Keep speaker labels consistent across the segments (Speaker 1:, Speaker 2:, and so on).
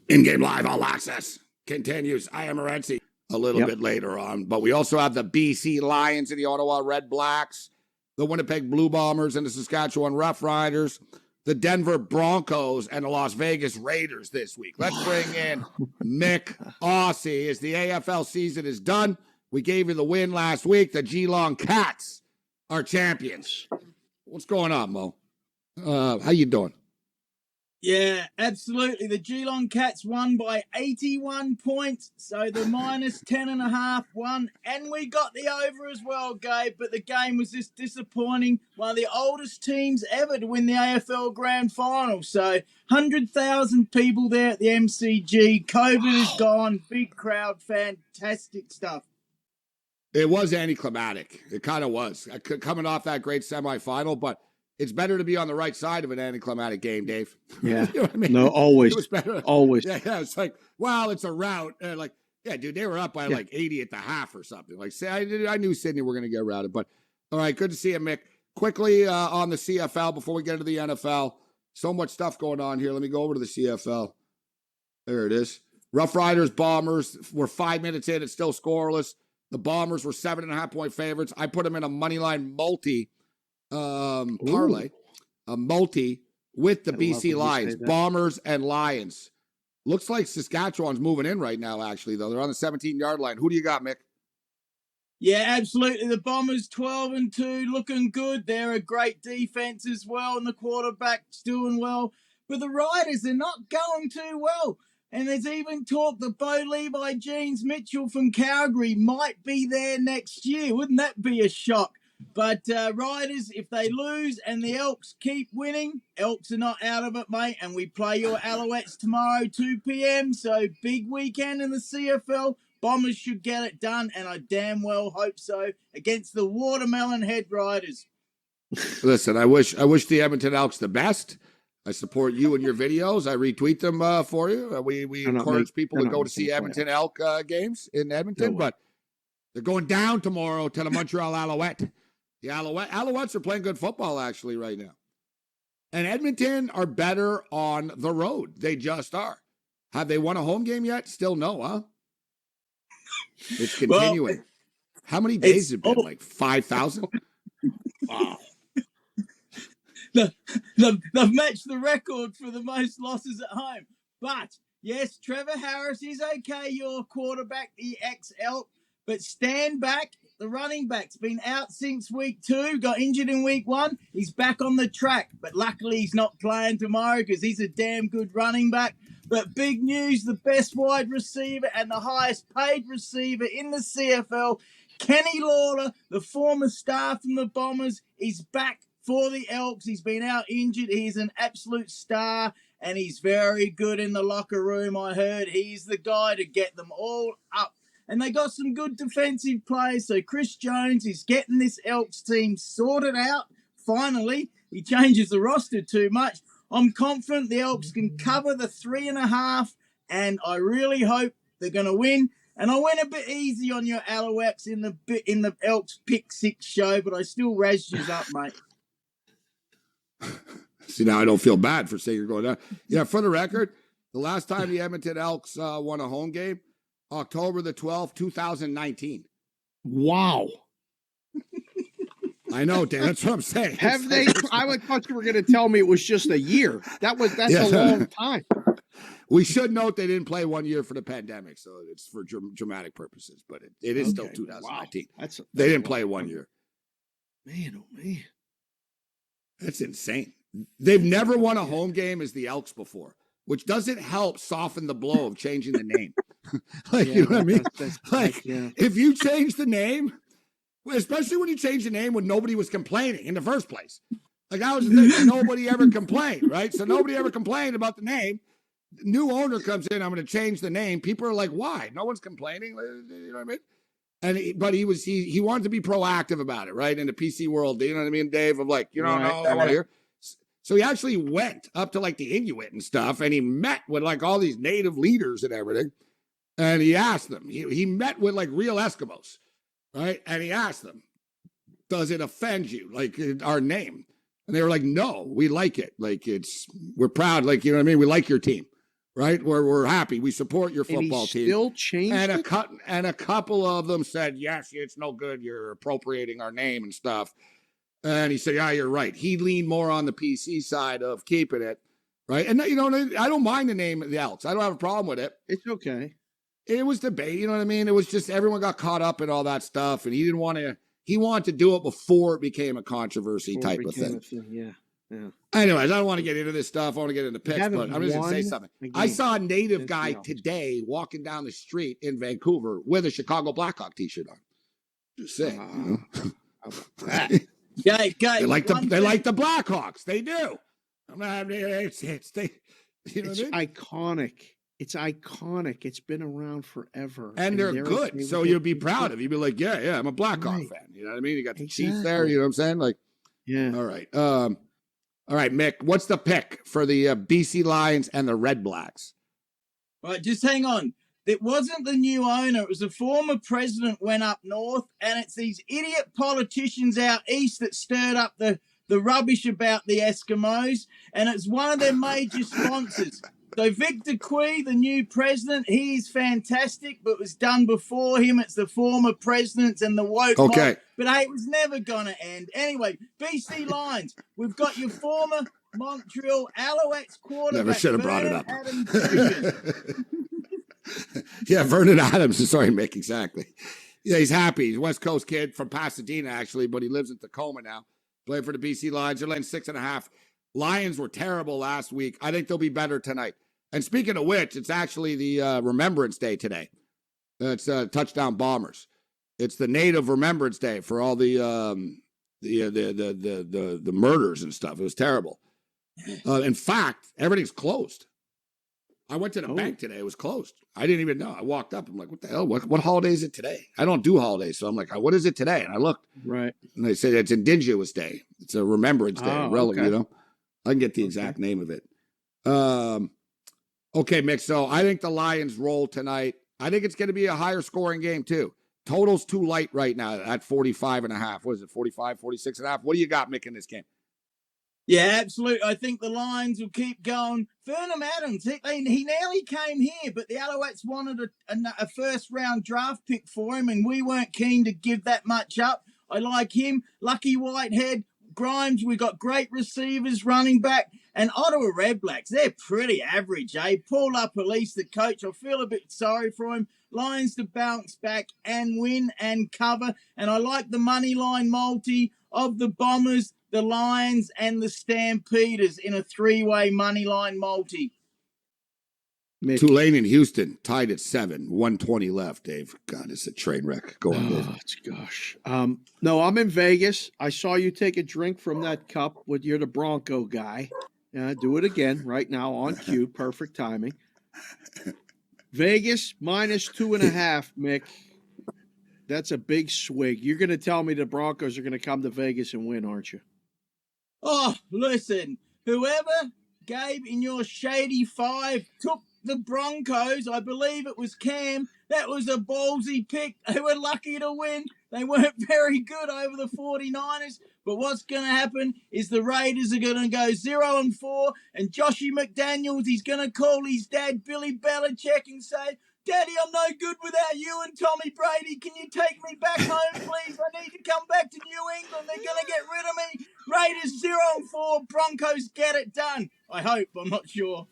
Speaker 1: In-game live, all access continues. I am Morency a little bit later on. But we also have the BC Lions and the Ottawa Red Blacks, the Winnipeg Blue Bombers and the Saskatchewan Roughriders, the Denver Broncos and the Las Vegas Raiders this week. Let's bring in Mick Aussie as the AFL season is done. We gave you the win last week. The Geelong Cats are champions. What's going on, Mo? How you doing?
Speaker 2: Yeah, absolutely. The Geelong Cats won by 81 points, so the minus 10.5 won, and we got the over as well, Gabe, but the game was just disappointing. One of the oldest teams ever to win the AFL Grand Final, so 100,000 people there at the MCG. COVID is gone, big crowd, fantastic stuff.
Speaker 1: It was anticlimactic. It kind of was. Coming off that great semifinal, but it's better to be on the right side of an anticlimactic game, Dave.
Speaker 3: Yeah.
Speaker 1: You know what I mean?
Speaker 3: No, always.
Speaker 1: It was better.
Speaker 3: Always.
Speaker 1: Yeah, it's like, well, it's a rout. Yeah, dude, they were up by like 80 at the half or something. Like, say, I knew Sydney were going to get routed. But, all right, good to see you, Mick. Quickly on the CFL before we get into the NFL. So much stuff going on here. Let me go over to the CFL. There it is. Rough Riders, Bombers. We're 5 minutes in. It's still scoreless. The Bombers were 7.5-point favorites. I put them in a moneyline multi parlay, a multi with the BC Lions, Bombers and Lions. Looks like Saskatchewan's moving in right now, actually, though. They're on the 17-yard line. Who do you got, Mick?
Speaker 2: Yeah, absolutely. The Bombers 12-2, looking good. They're a great defense as well, and the quarterback's doing well. But the Riders are not going too well. And there's even talk that Bo Levi Jeans Mitchell from Calgary might be there next year. Wouldn't that be a shock? But Riders, if they lose and the Elks keep winning, Elks are not out of it, mate. And we play your Alouettes tomorrow, 2 p.m. So big weekend in the CFL. Bombers should get it done, and I damn well hope so, against the Watermelon Head Riders.
Speaker 1: Listen, I wish the Edmonton Elks the best. I support you and your videos. I retweet them for you. We encourage people to go to see Edmonton Elk games in Edmonton, but they're going down tomorrow to the Montreal Alouette. The Alouettes are playing good football, actually, right now. And Edmonton are better on the road. They just are. Have they won a home game yet? Still no, huh? It's continuing. Well, how many days has it been? Like 5,000? Wow.
Speaker 2: They've matched the record for the most losses at home. But, yes, Trevor Harris is okay, your quarterback, the ex-Elk. But stand back. The running back's been out since week 2, got injured in week 1. He's back on the track, but luckily he's not playing tomorrow because he's a damn good running back. But big news, the best wide receiver and the highest paid receiver in the CFL, Kenny Lawler, the former star from the Bombers, is back for the Elks. He's been out injured. He's an absolute star, and he's very good in the locker room, I heard. He's the guy to get them all up. And they got some good defensive players. So Chris Jones is getting this Elks team sorted out. Finally, he changes the roster too much. I'm confident the Elks can cover the 3.5, and I really hope they're going to win. And I went a bit easy on your Alouettes in the Elks Pick 6 show, but I still razzed you up, mate.
Speaker 1: See, now I don't feel bad for saying you're going down. Yeah, for the record, the last time the Edmonton Elks won a home game, October the 12th, 2019.
Speaker 3: Wow.
Speaker 1: I know, Dan. That's what I'm saying.
Speaker 3: Have they? I thought you were going to tell me it was just a year. That's a long time.
Speaker 1: We should note they didn't play 1 year for the pandemic, so it's for dramatic purposes. But it is still 2019. Wow. They didn't play 1 year.
Speaker 3: Man, oh man,
Speaker 1: that's insane. They've never won a home game as the Elks before, which doesn't help soften the blow of changing the name. You know what I mean? If you change the name, especially when you change the name when nobody was complaining in the first place. Like, I was thinking, nobody ever complained, right? So nobody ever complained about the name. New owner comes in, I'm going to change the name. People are like, why? No one's complaining. You know what I mean? But he wanted to be proactive about it, right? In the PC world, you know what I mean, Dave? Of like, no, I want to hear. So he actually went up to like the Inuit and stuff, and he met with like all these native leaders and everything. And he asked them, he met with like real Eskimos, right? And he asked them, does it offend you, like our name? And they were like, no, we like it. Like we're proud. Like, you know what I mean? We like your team, right? Where we're happy. We support your football
Speaker 3: and he
Speaker 1: team.
Speaker 3: Still changed
Speaker 1: and a couple of them said, yes, it's no good. You're appropriating our name and stuff. And he said, yeah, you're right. He leaned more on the PC side of keeping it, right? And, you know, I don't mind the name of the Elks. I don't have a problem with it.
Speaker 3: It's okay.
Speaker 1: It was debate, you know what I mean? It was just everyone got caught up in all that stuff, and he didn't want to. He wanted to do it before it became a controversy type of thing.
Speaker 3: Yeah.
Speaker 1: Anyways, I don't want to get into this stuff. I want to get into picks, but I'm just going to say something. I saw a native guy today walking down the street in Vancouver with a Chicago Blackhawk t-shirt on. Just saying.
Speaker 2: Gabe,
Speaker 1: they like the Blackhawks. They do. It's
Speaker 3: iconic. It's iconic. It's been around forever.
Speaker 1: And they're good. So you'll be proud of it. You'll be like, yeah, I'm a Blackhawk fan. You know what I mean? You got the Chiefs there. You know what I'm saying? Like,
Speaker 3: yeah.
Speaker 1: All right. All right, Mick, what's the pick for the BC Lions and the Red Blacks?
Speaker 2: All right, just hang on. It wasn't the new owner. It was the former president went up north, and it's these idiot politicians out east that stirred up the rubbish about the Eskimos, and it's one of their major sponsors. So Victor Cui, the new president, he's fantastic, but was done before him. It's the former presidents and the woke mob. But hey, it was never going to end. Anyway, BC Lions, we've got your former Montreal Alouettes quarterback.
Speaker 1: Never should have brought it up. Yeah, Vernon Adams. Sorry, Mick, exactly. Yeah, he's happy. He's a West Coast kid from Pasadena, actually, but he lives in Tacoma now. Playing for the BC Lions. They're laying 6.5. Lions were terrible last week. I think they'll be better tonight. And speaking of which, it's actually the Remembrance Day today. It's Touchdown Bombers. It's the Native Remembrance Day for all the murders and stuff. It was terrible. In fact, everything's closed. I went to the bank today. It was closed. I didn't even know. I walked up. I'm like, what the hell? What holiday is it today? I don't do holidays. So I'm like, what is it today? And I looked.
Speaker 3: Right.
Speaker 1: And they said it's Indigenous Day. It's a Remembrance Day.
Speaker 3: Okay.
Speaker 1: You know? I can get the exact name of it. Okay, Mick. So I think the Lions roll tonight. I think it's going to be a higher scoring game, too. Total's too light right now at 45.5. What is it, 45, 46.5? What do you got, Mick, in this game?
Speaker 2: Yeah, absolutely. I think the Lions will keep going. Vernon Adams, he nearly came here, but the Alouettes wanted a first-round draft pick for him, and we weren't keen to give that much up. I like him. Lucky Whitehead, Grimes, we got great receivers, running back, and Ottawa Redblacks, they're pretty average, eh? Paul LaPolice, the coach, I feel a bit sorry for him. Lions to bounce back and win and cover, and I like the money line multi of the Bombers, the Lions, and the Stampeders in a three-way money line multi.
Speaker 3: Mick.
Speaker 1: Tulane and Houston tied at 7, 120 left, Dave. God, it's a train wreck. Go on, Dave.
Speaker 3: Gosh. No, I'm in Vegas. I saw you take a drink from that cup you're the Bronco guy. Do it again right now on cue. Perfect timing. Vegas minus 2.5, Mick. That's a big swig. You're going to tell me the Broncos are going to come to Vegas and win, aren't you?
Speaker 2: Oh, listen, whoever, Gabe, in your shady 5 took the Broncos, I believe it was Cam, that was a ballsy pick. They were lucky to win. They weren't very good over the 49ers. But what's going to happen is the Raiders are going to go 0-4, and Joshy McDaniels, he's going to call his dad, Billy Belichick, and say, Daddy, I'm no good without you and Tommy Brady. Can you take me back home, please? I need to come back to New England. They're going to get rid of me. Raiders 0-4. Broncos get it done. I hope. I'm not sure.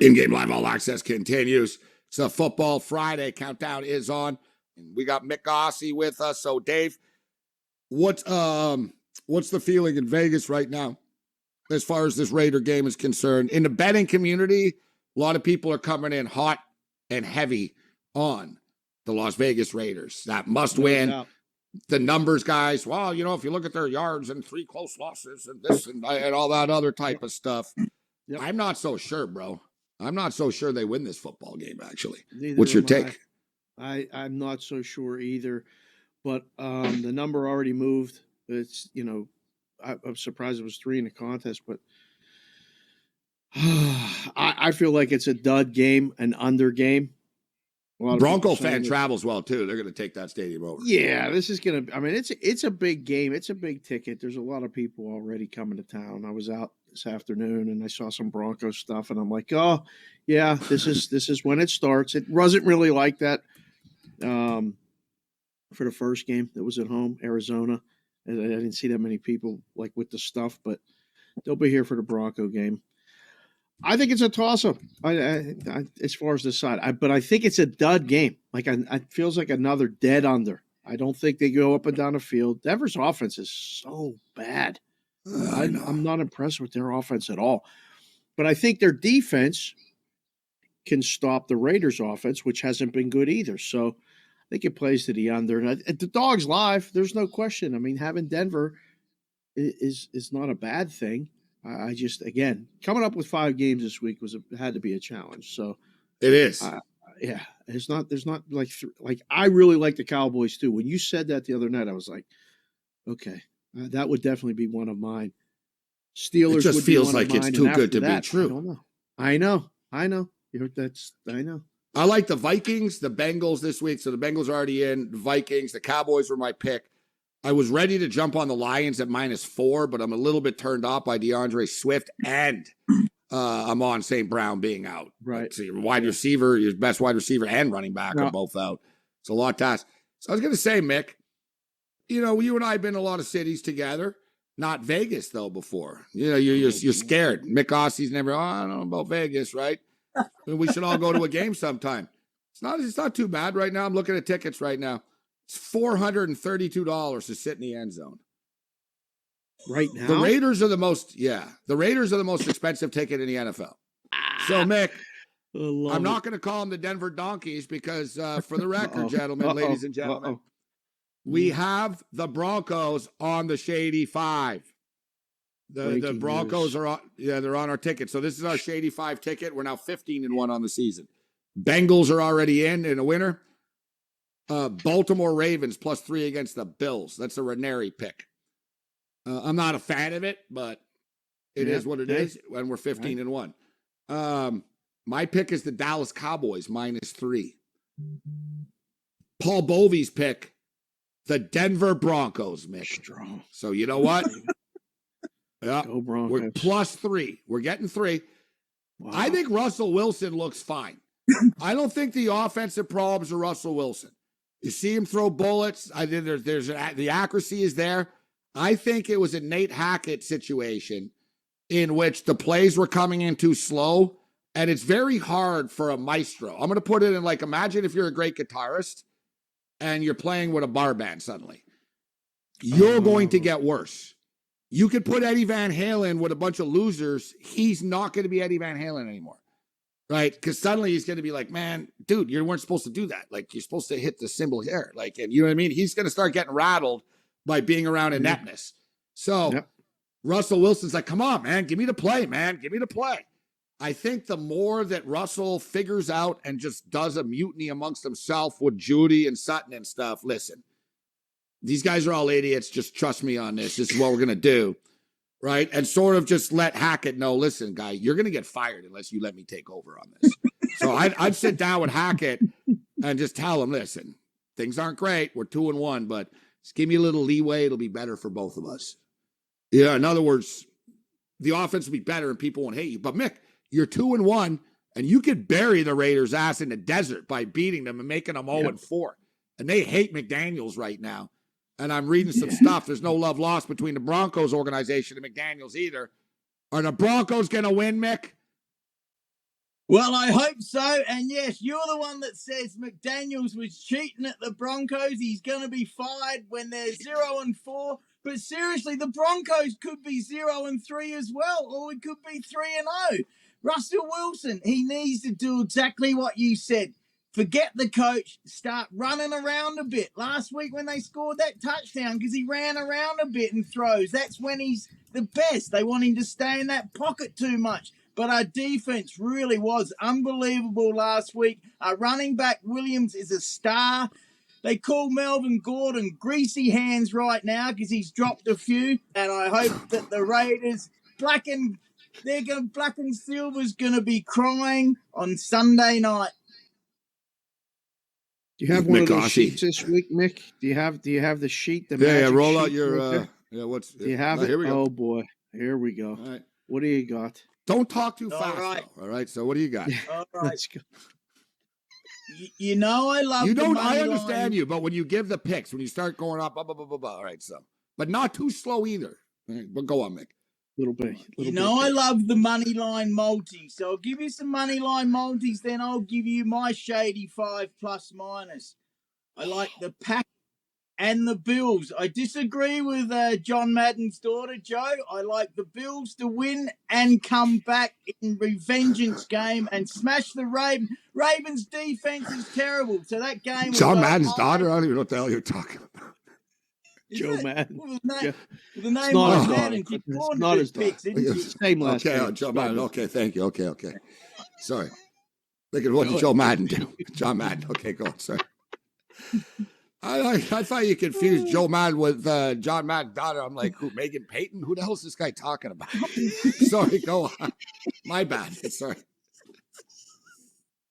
Speaker 1: In-game live all access continues. It's a Football Friday. Countdown is on. And we got Mick Aussie with us. So, Dave, what's the feeling in Vegas right now as far as this Raider game is concerned? In the betting community, a lot of people are coming in hot and heavy on the Las Vegas Raiders. That must win. The numbers guys, well, you know, if you look at their yards and 3 close losses and this and all that other type of stuff, I'm not so sure, bro. I'm not so sure they win this football game, actually. What's your take?
Speaker 3: I'm not so sure either, but the number already moved. It's, you know, I'm surprised it was 3 in the contest, but I feel like it's a dud game, an under game.
Speaker 1: Bronco fan travels well too. They're going to take that stadium over.
Speaker 3: Yeah, this is going to. I mean, it's a big game. It's a big ticket. There's a lot of people already coming to town. I was out this afternoon, and I saw some Broncos stuff, and I'm like, oh yeah, this is when it starts. It wasn't really like that for the first game that was at home, Arizona. And I didn't see that many people like with the stuff, but they'll be here for the Bronco game. I think it's a toss-up as far as the side, but I think it's a dud game. Like it feels like another dead under. I don't think they go up and down the field. Denver's offense is so bad. I'm not impressed with their offense at all. But I think their defense can stop the Raiders' offense, which hasn't been good either. So I think it plays to the under. And the Dogs live, there's no question. I mean, having Denver is not a bad thing. I just, again, coming up with 5 games this week had to be a challenge. So
Speaker 1: it is.
Speaker 3: Yeah, there's not like I really like the Cowboys too. When you said that the other night, I was like, okay, that would definitely be one of mine. Steelers.
Speaker 1: It just feels like it's too good to be true.
Speaker 3: I don't know. I know. I know.
Speaker 1: I like the Vikings, the Bengals this week. So the Bengals are already in. The Vikings, the Cowboys were my pick. I was ready to jump on the Lions at -4, but I'm a little bit turned off by DeAndre Swift, and I'm on St. Brown being out.
Speaker 3: Right.
Speaker 1: So your wide receiver, your best wide receiver and running back are both out. It's a lot to ask. So I was going to say, Mick, you and I have been in a lot of cities together. Not Vegas, though, before. You're scared. Mick Aussie's never, I don't know about Vegas, right? We should all go to a game sometime. It's not too bad right now. I'm looking at tickets right now. It's $432 to sit in the end zone.
Speaker 3: Right now?
Speaker 1: The Raiders are the most expensive ticket in the NFL. So, Mick, I'm not going to call them the Denver Donkeys because, for the record, gentlemen, ladies and gentlemen, we have the Broncos on the Shady 5. The Broncos are on, they're on our ticket. So this is our Shady 5 ticket. We're now 15-1 on the season. Bengals are already in a winner. Baltimore Ravens +3 against the Bills. That's a Ranieri pick. I'm not a fan of it, but it is what it is. And we're 15-1. My pick is the Dallas Cowboys -3. Paul Bovey's pick, the Denver Broncos, Mick.
Speaker 3: Strong.
Speaker 1: So you know what? Yeah,
Speaker 3: Go Broncos.
Speaker 1: we're +3. We're getting 3. Wow. I think Russell Wilson looks fine. I don't think the offensive problems are Russell Wilson. You see him throw bullets. I think the accuracy is there. I think it was a Nate Hackett situation in which the plays were coming in too slow, and it's very hard for a maestro. I'm going to put it in like, imagine if you're a great guitarist and you're playing with a bar band suddenly. You're going to get worse. You could put Eddie Van Halen with a bunch of losers. He's not going to be Eddie Van Halen anymore. Right? Because suddenly he's going to be like, man, dude, you weren't supposed to do that. Like, you're supposed to hit the cymbal here. Like, and you know what I mean? He's going to start getting rattled by being around ineptness. So Russell Wilson's like, come on, man, give me the play, man. Give me the play. I think the more that Russell figures out and just does a mutiny amongst himself with Judy and Sutton and stuff, listen, these guys are all idiots. Just trust me on this. This is what we're going to do. Right? And sort of just let Hackett know, listen, guy, you're going to get fired unless you let me take over on this. So I'd sit down with Hackett and just tell him, listen, things aren't great. We're 2-1, but just give me a little leeway. It'll be better for both of us. Yeah. In other words, the offense will be better and people won't hate you. But Mick, you're 2-1 and you could bury the Raiders' ass in the desert by beating them and making them 0-4. And they hate McDaniels right now. And I'm reading some stuff. There's no love lost between the Broncos organization and McDaniels either. Are the Broncos going to win, Mick?
Speaker 2: Well, I hope so. And yes, you're the one that says McDaniels was cheating at the Broncos. He's going to be fired when they're 0-4. But seriously, the Broncos could be 0-3 as well, or it could be 3-0. Russell Wilson, he needs to do exactly what you said. Forget the coach, start running around a bit. Last week when they scored that touchdown, because he ran around a bit and throws, that's when he's the best. They want him to stay in that pocket too much. But our defense really was unbelievable last week. Our running back, Williams, is a star. They call Melvin Gordon greasy hands right now because he's dropped a few. And I hope that the Raiders, black and silver's going to be crying on Sunday night.
Speaker 3: Do you have one of those sheets this week, Mick? Do you have the sheet?
Speaker 1: Roll out your what's
Speaker 3: do you have it?
Speaker 1: Here we go.
Speaker 3: Oh boy, here we go.
Speaker 1: All right.
Speaker 3: What do you got?
Speaker 1: Don't talk too
Speaker 2: All
Speaker 1: fast,
Speaker 2: right.
Speaker 1: though. All right. So what do you got?
Speaker 2: All right.
Speaker 3: Let's go.
Speaker 2: You know I love
Speaker 1: You
Speaker 2: the
Speaker 1: don't.
Speaker 2: money
Speaker 1: I understand
Speaker 2: line.
Speaker 1: you, but when you give the picks, when you start going up, blah, blah, blah, blah, blah. All right. So, but not too slow either. All right, but go on, Mick.
Speaker 3: Little bit.
Speaker 2: You know I love the money line multi. So I'll give you some money line multis, then I'll give you my shady 5 plus minus. I like the Pack and the Bills. I disagree with John Madden's daughter, Joe. I like the Bills to win and come back in revengeance game and smash the Ravens. Ravens' defense is terrible. So that game will
Speaker 1: John
Speaker 2: go
Speaker 1: Madden's
Speaker 2: high.
Speaker 1: daughter. I don't even know what the hell you're talking about.
Speaker 3: Joe Madden.
Speaker 2: Well, the
Speaker 3: It's
Speaker 2: name
Speaker 3: not
Speaker 2: was
Speaker 3: his
Speaker 2: Madden.
Speaker 3: daughter.
Speaker 2: She
Speaker 3: It's
Speaker 2: born
Speaker 3: not
Speaker 2: to
Speaker 3: his
Speaker 2: picks,
Speaker 3: daughter.
Speaker 2: didn't she?
Speaker 3: Same last
Speaker 1: Okay,
Speaker 3: name.
Speaker 1: Joe Madden. Okay, thank you. Okay. Sorry. Thinking, what did Joe Madden do? John Madden. Okay, go on. Sorry. I thought you confused Joe Madden with John Madden's daughter. I'm like, who? Megan Payton? Who the hell is this guy talking about? Sorry, go on. My bad. Sorry.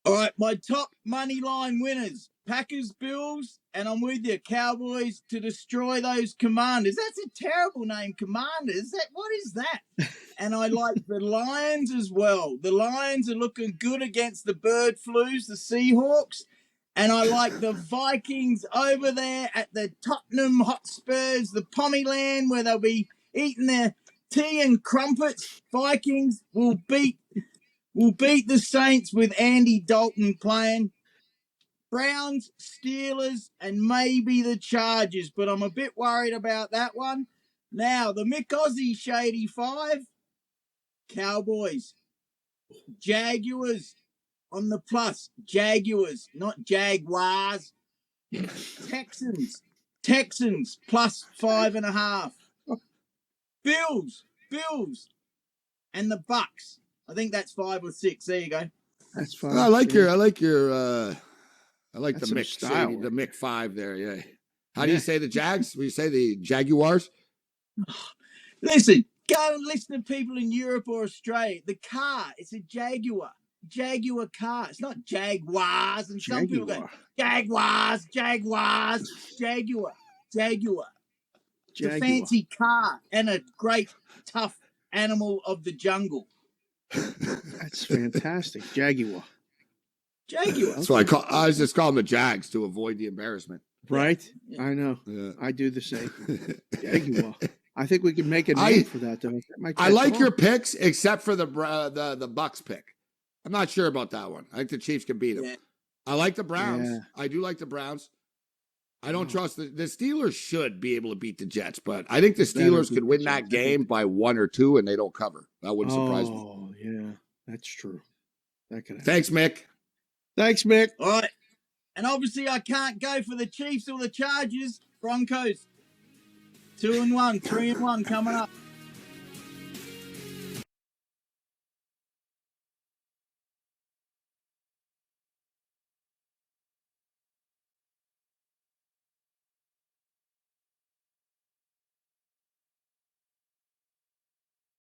Speaker 2: All right, my top money line winners: Packers, Bills, and I'm with you, Cowboys to destroy those Commanders. That's a terrible name, Commanders. What is that? And I like the Lions as well. The Lions are looking good against the bird flus, the Seahawks. And I like the Vikings over there at the Tottenham Hotspurs, the Pommyland, where they'll be eating their tea and crumpets. Vikings will beat the Saints with Andy Dalton playing. Browns, Steelers, and maybe the Chargers, but I'm a bit worried about that one. Now, the Mick Aussie Shady 5, Cowboys, Jaguars on the plus, Jaguars, not Jaguars. Texans plus 5.5. Bills, and the Bucks. I think that's 5 or 6. There you go.
Speaker 3: That's fine.
Speaker 1: I like the
Speaker 3: That's some
Speaker 1: Mick
Speaker 3: style.
Speaker 1: Shady, the Mick 5 there. Yeah. How do you say the Jags? Will you say the Jaguars?
Speaker 2: Listen, go and listen to people in Europe or Australia. The car, it's a Jaguar car. It's not Jaguars. And some people go, Jaguars. Jaguar. It's a fancy car and a great, tough animal of the jungle.
Speaker 3: That's fantastic. Jaguar.
Speaker 1: That's why I was just calling the Jags to avoid the embarrassment.
Speaker 3: Right?
Speaker 2: Yeah.
Speaker 3: I know.
Speaker 1: Yeah.
Speaker 3: I do the same. Jaguar. I think we can make a name for that, though.
Speaker 1: I like your picks, except for the Bucks pick. I'm not sure about that one. I think the Chiefs can beat them.
Speaker 2: Yeah.
Speaker 1: I like the Browns.
Speaker 3: Yeah.
Speaker 1: I do like the Browns. I don't trust the Steelers should be able to beat the Jets, but I think the Steelers could win that game by 1 or 2 and they don't cover. That wouldn't surprise me.
Speaker 3: Oh, yeah. That's true. That could happen.
Speaker 1: Thanks, Mick.
Speaker 3: Thanks, Mick.
Speaker 2: All right. And obviously, I can't go for the Chiefs or the Chargers. Broncos. 2-1, 3-1 coming up.